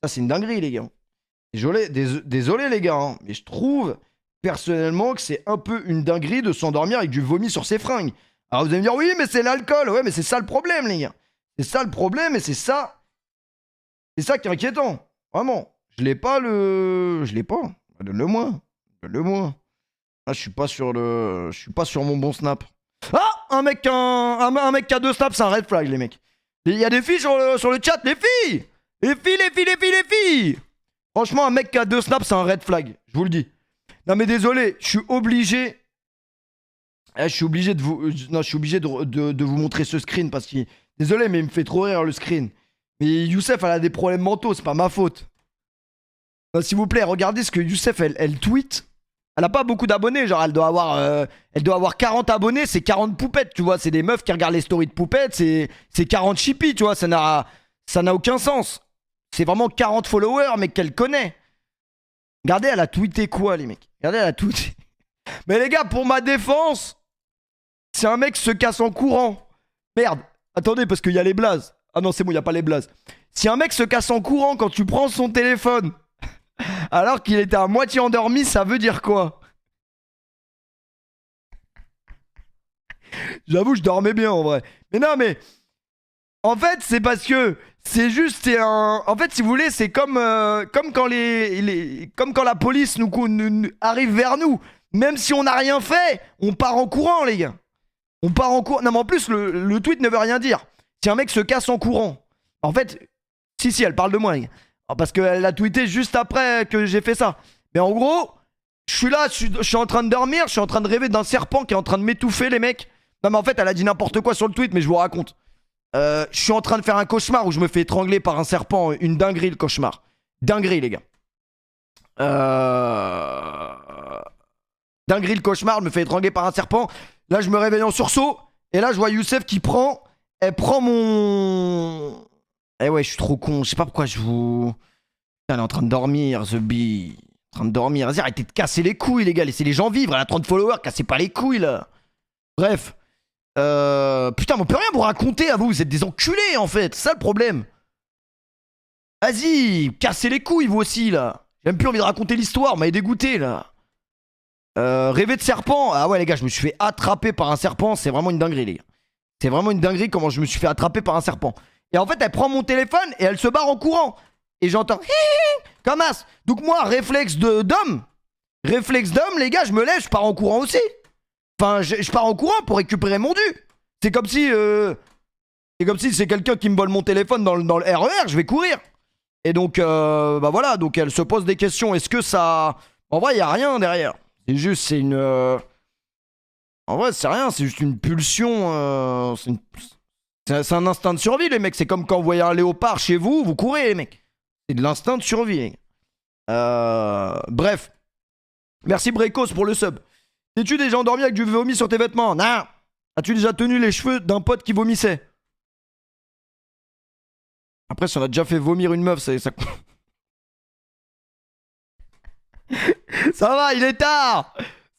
Ça, c'est une dinguerie, les gars. Désolé les gars, hein, mais je trouve personnellement que c'est un peu une dinguerie de s'endormir avec du vomi sur ses fringues. Alors vous allez me dire, oui, mais c'est l'alcool. Ouais, mais c'est ça le problème, les gars. C'est ça le problème et c'est ça. C'est ça qui est inquiétant. Vraiment. Je l'ai pas le. Je l'ai pas. Donne-le-moi. Donne-le-moi. Ah, je suis pas sur le. Je suis pas sur mon bon snap. Ah, un mec qui a deux snaps, c'est un red flag, les mecs. Il y a des filles sur le chat, les filles. Les filles, les filles, les filles, les filles. Franchement, un mec qui a deux snaps, c'est un red flag. Je vous le dis. Non, mais désolé, je suis obligé. Je suis obligé de vous. Non, je suis obligé de vous montrer ce screen parce que. Désolé, mais il me fait trop rire le screen. Mais Youssef, elle a des problèmes mentaux, c'est pas ma faute. S'il vous plaît, regardez ce que Youssef, elle tweet. Elle a pas beaucoup d'abonnés, genre elle doit avoir 40 abonnés, c'est 40 poupettes, tu vois. C'est des meufs qui regardent les stories de poupettes, c'est 40 chippies, tu vois. Ça n'a aucun sens. C'est vraiment 40 followers, mais qu'elle connaît. Regardez, elle a tweeté quoi, les mecs? Regardez, elle a tweeté. Mais les gars, pour ma défense, si un mec se casse en courant. Merde, attendez, parce qu'il y a les blazes. Ah non, c'est bon, il n'y a pas les blazes. Si un mec se casse en courant quand tu prends son téléphone alors qu'il était à moitié endormi, ça veut dire quoi? J'avoue, je dormais bien en vrai. Mais non, mais en fait, c'est parce que c'est juste c'est un. En fait, si vous voulez, c'est comme comme quand la police arrive vers nous. Même si on n'a rien fait, on part en courant, les gars. On part en courant. Non, mais en plus, le tweet ne veut rien dire. Si un mec se casse en courant, en fait, si, elle parle de moi, les gars. Parce qu'elle l'a tweeté juste après que j'ai fait ça. Mais en gros, je suis là, je suis en train de dormir, je suis en train de rêver d'un serpent qui est en train de m'étouffer, les mecs. Non, mais en fait, elle a dit n'importe quoi sur le tweet, mais je vous raconte. Je suis en train de faire un cauchemar où je me fais étrangler par un serpent. Une dinguerie, le cauchemar. Dinguerie, les gars. Dinguerie, le cauchemar, je me fais étrangler par un serpent. Là, je me réveille en sursaut. Et là, je vois Youssef qui prend. Elle prend mon. Eh ouais, je suis trop con. Je sais pas pourquoi je vous. Elle est en train de dormir, The Bee. En train de dormir. Vas-y, arrêtez de casser les couilles, les gars. Laissez les gens vivre. Elle a 30 followers. Cassez pas les couilles, là. Bref. Putain, mais on peut rien vous raconter à vous. Vous êtes des enculés, en fait. C'est ça le problème. Vas-y, cassez les couilles, vous aussi, là. J'ai même plus envie de raconter l'histoire. On m'avait dégoûté, là. Rêver de serpent. Ah ouais, les gars, je me suis fait attraper par un serpent. C'est vraiment une dinguerie, les gars. C'est vraiment une dinguerie comment je me suis fait attraper par un serpent. Et en fait, elle prend mon téléphone et elle se barre en courant. Et j'entends comme as. Donc moi, réflexe d'homme, les gars, je me lève, je pars en courant aussi. Enfin, je pars en courant pour récupérer mon dû. C'est comme si c'est quelqu'un qui me vole mon téléphone dans le RER, je vais courir. Et donc, bah voilà, donc elle se pose des questions. Est-ce que ça... En vrai, il n'y a rien derrière. C'est juste, c'est une... En vrai, c'est rien, c'est juste une pulsion. C'est un instinct de survie, les mecs. C'est comme quand vous voyez un léopard chez vous, vous courez, les mecs. C'est de l'instinct de survie, les gars. Bref. Merci Brecos pour le sub. T'es-tu déjà endormi avec du vomi sur tes vêtements? Non. As-tu déjà tenu les cheveux d'un pote qui vomissait? Après, si on a déjà fait vomir une meuf, ça... Ça va, il est tard.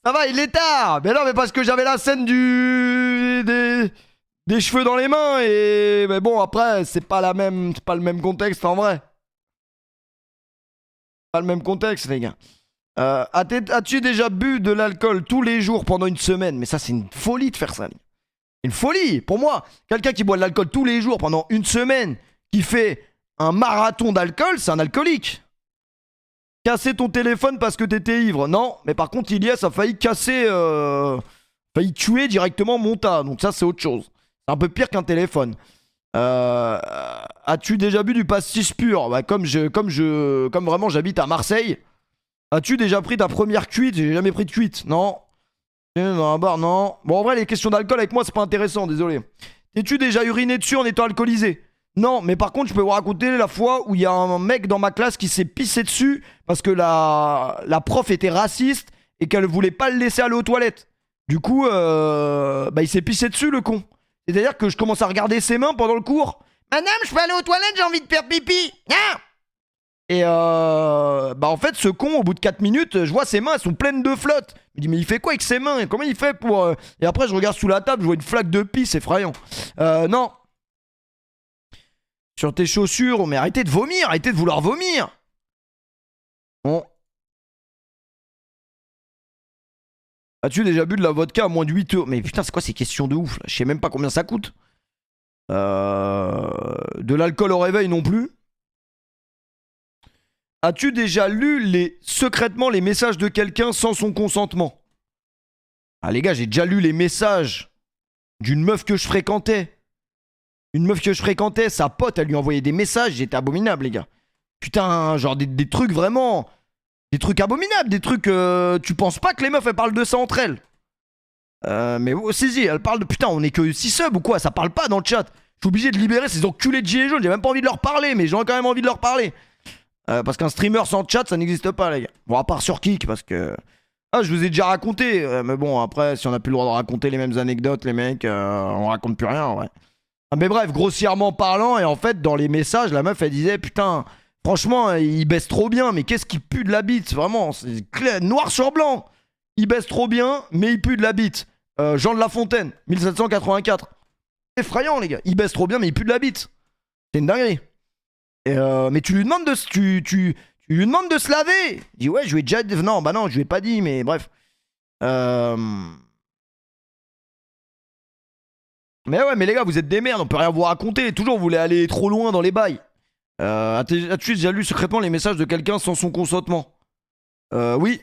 Ça va, il est tard. Mais non, mais parce que j'avais la scène des cheveux dans les mains et... Mais bon, après, c'est pas le même contexte en vrai. Pas le même contexte, les gars. As-tu déjà bu de l'alcool tous les jours pendant une semaine? Mais ça, c'est une folie de faire ça. Une folie. Pour moi, quelqu'un qui boit de l'alcool tous les jours pendant une semaine, qui fait un marathon d'alcool, c'est un alcoolique. Casser ton téléphone parce que t'étais ivre. Non, mais par contre, Ilias a failli casser... failli tuer directement Monta. Donc ça, c'est autre chose. C'est un peu pire qu'un téléphone. As-tu déjà bu du pastis pur? Bah, comme vraiment j'habite à Marseille. As-tu déjà pris ta première cuite? J'ai jamais pris de cuite. Non. Dans un bar, non. Bon, en vrai, les questions d'alcool avec moi, c'est pas intéressant, désolé. T'es-tu déjà uriné dessus en étant alcoolisé? Non, mais par contre, je peux vous raconter la fois où il y a un mec dans ma classe qui s'est pissé dessus parce que la prof était raciste et qu'elle voulait pas le laisser aller aux toilettes. Du coup, bah, il s'est pissé dessus, le con. C'est-à-dire que je commence à regarder ses mains pendant le cours. Madame, je peux aller aux toilettes, j'ai envie de faire pipi. Ah! Et bah en fait, ce con, au bout de 4 minutes, je vois ses mains, elles sont pleines de flotte. Je me dis, mais il fait quoi avec ses mains? Comment il fait pour... Et après, je regarde sous la table, je vois une flaque de pisse, c'est effrayant. Non. Sur tes chaussures, mais arrêtez de vomir, arrêtez de vouloir vomir. Bon. As-tu déjà bu de la vodka à moins de 8 euros? Mais putain, c'est quoi ces questions de ouf là? Je sais même pas combien ça coûte. De l'alcool au réveil non plus. As-tu déjà lu secrètement les messages de quelqu'un sans son consentement? Ah les gars, j'ai déjà lu les messages d'une meuf que je fréquentais. Une meuf que je fréquentais, sa pote, elle lui envoyait des messages, j'étais abominable les gars. Putain, genre des trucs vraiment... Des trucs abominables, des trucs... tu penses pas que les meufs, elles parlent de ça entre elles. Mais oh, si, elles parlent de... Putain, on est que 6 subs ou quoi? Ça parle pas dans le chat. Je suis obligé de libérer ces enculés de gilets jaunes, j'ai même pas envie de leur parler, mais j'aurais quand même envie de leur parler. Parce qu'un streamer sans chat, ça n'existe pas les gars. Bon, à part sur Kik, parce que... Ah, je vous ai déjà raconté, mais bon, après, si on a plus le droit de raconter les mêmes anecdotes, les mecs, on raconte plus rien, ouais. Ah, mais bref, grossièrement parlant, et en fait, dans les messages, la meuf, elle disait, putain... Franchement, il baisse trop bien, mais qu'est-ce qui pue de la bite? Vraiment, c'est clair, noir sur blanc. Il baisse trop bien, mais il pue de la bite. Jean de La Fontaine, 1784. Effrayant, les gars. Il baisse trop bien, mais il pue de la bite. C'est une dinguerie. Mais tu lui demandes de tu lui demandes de se laver. Il dit ouais, je lui ai déjà dit. Non, bah non, je lui ai pas dit, mais bref. Mais ouais, mais les gars, vous êtes des merdes, on peut rien vous raconter. Toujours, vous voulez aller trop loin dans les bails. As-tu déjà lu secrètement les messages de quelqu'un sans son consentement? Oui.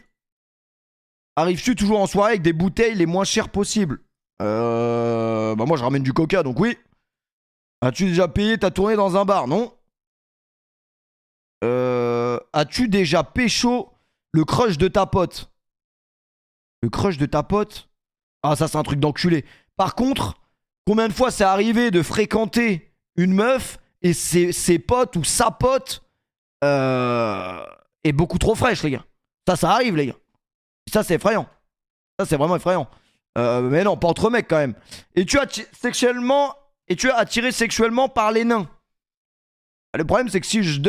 Arrives-tu toujours en soirée avec des bouteilles les moins chères possibles? Bah moi je ramène du coca donc oui. As-tu déjà payé ta tournée dans un bar? Non. As-tu déjà pécho le crush de ta pote? Le crush de ta pote? Ah ça c'est un truc d'enculé. Par contre, combien de fois c'est arrivé de fréquenter une meuf et ses potes ou sa pote est beaucoup trop fraîche les gars? Ça arrive les gars. Ça c'est effrayant. Ça c'est vraiment effrayant. Mais non, pas entre mecs quand même. Es-tu attiré sexuellement par les nains? Le problème c'est que si je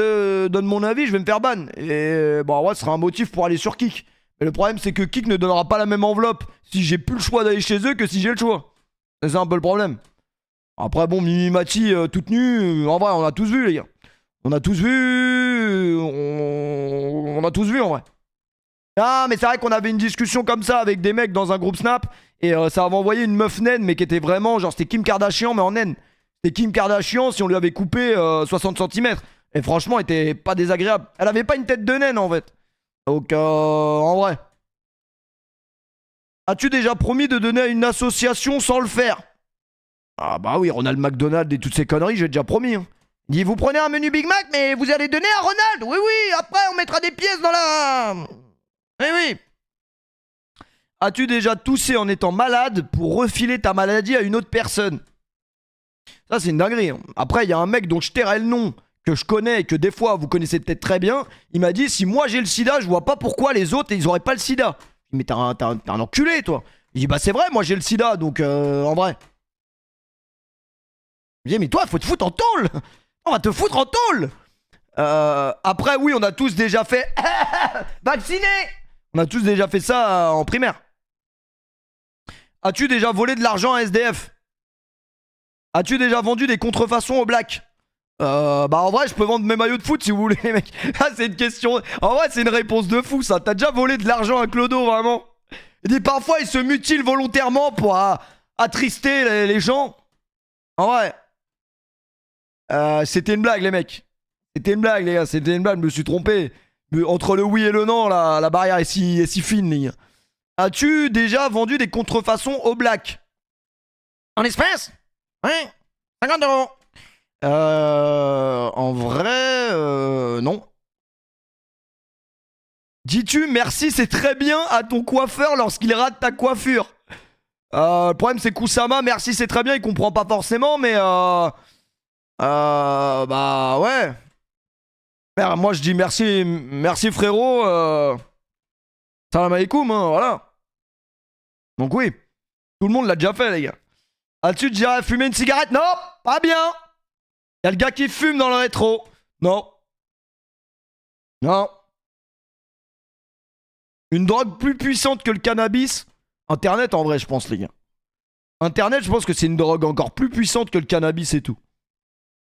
donne mon avis, je vais me faire ban. Et bon ouais, ce sera un motif pour aller sur Kik. Mais le problème c'est que Kik ne donnera pas la même enveloppe si j'ai plus le choix d'aller chez eux que si j'ai le choix. C'est un peu le problème. Après bon, Mimi Mati toute nue, en vrai on a tous vu les gars. On a tous vu. On a tous vu en vrai. Ah mais c'est vrai qu'on avait une discussion comme ça avec des mecs dans un groupe Snap. Et ça avait envoyé une meuf naine mais qui était vraiment genre c'était Kim Kardashian mais en naine. C'était Kim Kardashian si on lui avait coupé 60 cm. Et franchement elle était pas désagréable. Elle avait pas une tête de naine en fait. Donc en vrai. As-tu déjà promis de donner à une association sans le faire? Ah bah oui, Ronald McDonald et toutes ces conneries, j'ai déjà promis. Hein. Il dit vous prenez un menu Big Mac mais vous allez donner à Ronald. Oui oui, après on mettra des pièces dans la... Oui oui. As-tu déjà toussé en étant malade pour refiler ta maladie à une autre personne? Ça c'est une dinguerie. Hein. Après il y a un mec dont je tairai le nom, que je connais et que des fois vous connaissez peut-être très bien. Il m'a dit si moi j'ai le sida, je vois pas pourquoi les autres ils auraient pas le sida. Mais t'es un enculé toi. Il dit bah c'est vrai, moi j'ai le sida donc en vrai. Je dis mais toi faut te foutre en tôle. On va te foutre en tôle. Après oui on a tous déjà fait vacciné. On a tous déjà fait ça en primaire. As-tu déjà volé de l'argent à SDF? As-tu déjà vendu des contrefaçons au black? Bah en vrai je peux vendre mes maillots de foot si vous voulez mec. Ah c'est une question. En vrai c'est une réponse de fou ça. T'as déjà volé de l'argent à Clodo vraiment? Il dit parfois il se mutile volontairement pour attrister les gens. En vrai. C'était une blague les mecs. C'était une blague les gars. C'était une blague, je me suis trompé. Entre le oui et le non la barrière est si fine les gars. As-tu déjà vendu des contrefaçons au black? En espèces? Oui. 50 euros. En vrai, non. Dis-tu merci c'est très bien à ton coiffeur lorsqu'il rate ta coiffure? Le problème c'est Kusama, merci c'est très bien, il comprend pas forcément, mais bah ouais. Moi je dis merci frérot. Salam alaikum, hein, voilà. Donc oui, tout le monde l'a déjà fait les gars. As-tu déjà fumé une cigarette? Non, pas bien. Y'a le gars qui fume dans le rétro. Non. Non. Une drogue plus puissante que le cannabis? Internet en vrai je pense les gars. Internet je pense que c'est une drogue encore plus puissante que le cannabis et tout.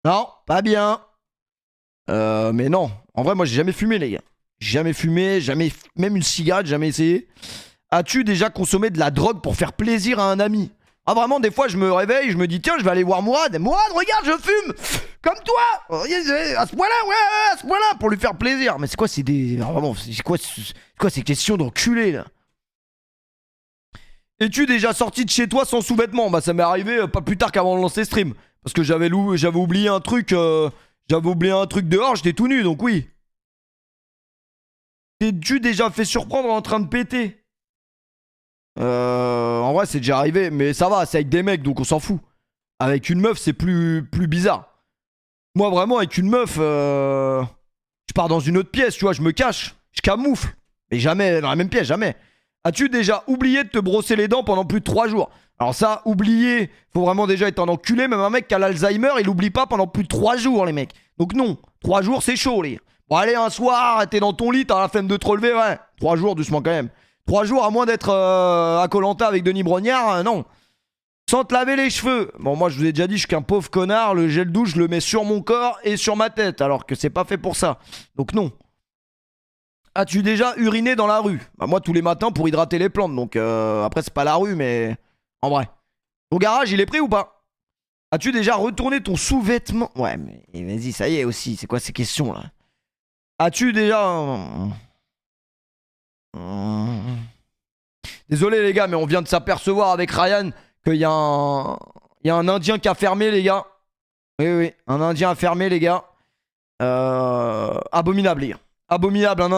Non, pas bien. Mais non. En vrai, moi, j'ai jamais fumé, les gars. Jamais fumé, jamais. Même une cigarette, jamais essayé. As-tu déjà consommé de la drogue pour faire plaisir à un ami? Ah, vraiment, des fois, je me réveille, je me dis, tiens, je vais aller voir Mourad. Mourad, regarde, je fume. Comme toi. À ce point-là, ouais, à ce point-là, pour lui faire plaisir. Mais c'est quoi, c'est des. Ah, vraiment, c'est quoi ces questions d'enculé, là? Es-tu déjà sorti de chez toi sans sous-vêtements? Bah, ça m'est arrivé pas plus tard qu'avant de lancer stream. Parce que j'avais oublié un truc. J'avais oublié un truc dehors, j'étais tout nu, donc oui. T'es-tu déjà fait surprendre en train de péter? En vrai, c'est déjà arrivé, mais ça va, c'est avec des mecs, donc on s'en fout. Avec une meuf, c'est plus bizarre. Moi, vraiment, avec une meuf, je pars dans une autre pièce, tu vois, je me cache, je camoufle. Mais jamais dans la même pièce, jamais. As-tu déjà oublié de te brosser les dents pendant plus de 3 jours? Alors ça, oublier, faut vraiment déjà être un enculé. Même un mec qui a l'Alzheimer, il oublie pas pendant plus de 3 jours, les mecs. Donc non, 3 jours, c'est chaud, les gars. Bon, allez, un soir, t'es dans ton lit, t'as la flemme de te relever, ouais. 3 jours, doucement quand même. 3 jours, à moins d'être à koh avec Denis Brognard, non. Sans te laver les cheveux. Bon, moi, je vous ai déjà dit, je suis qu'un pauvre connard. Le gel douche, je le mets sur mon corps et sur ma tête, alors que c'est pas fait pour ça. Donc non. As-tu déjà uriné dans la rue? Bah, moi, tous les matins pour hydrater les plantes. Donc après, c'est pas la rue, mais en vrai. Ton garage, il est pris ou pas? As-tu déjà retourné ton sous-vêtement? Ouais, mais vas-y, ça y est aussi. C'est quoi ces questions là? As-tu déjà. Désolé les gars, mais on vient de s'apercevoir avec Ryan qu'il y a un. Il y a un Indien qui a fermé, les gars. Oui, oui, un Indien a fermé, les gars. Abominable, les gars. Abominable, un